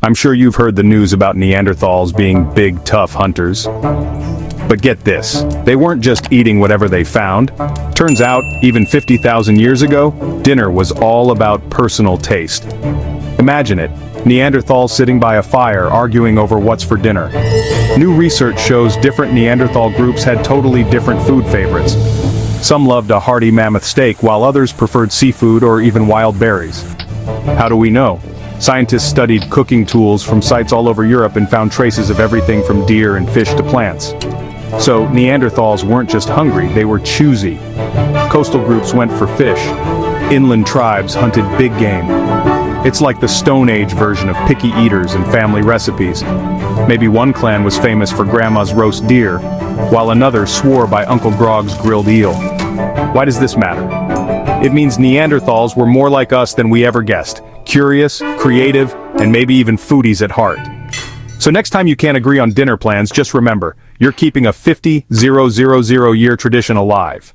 I'm sure you've heard the news about Neanderthals being big, tough hunters. But get this, they weren't just eating whatever they found. Turns out, even 50,000 years ago, dinner was all about personal taste. Imagine it, Neanderthals sitting by a fire arguing over what's for dinner. New research shows different Neanderthal groups had totally different food favorites. Some loved a hearty mammoth steak while others preferred seafood or even wild berries. How do we know? Scientists studied cooking tools from sites all over Europe and found traces of everything from deer and fish to plants. So, Neanderthals weren't just hungry, they were choosy. Coastal groups went for fish. Inland tribes hunted big game. It's like the Stone Age version of picky eaters and family recipes. Maybe one clan was famous for Grandma's roast deer, while another swore by Uncle Grog's grilled eel. Why does this matter? It means Neanderthals were more like us than we ever guessed. Curious, creative, and maybe even foodies at heart. So next time you can't agree on dinner plans, just remember, you're keeping a 50,000 year tradition alive.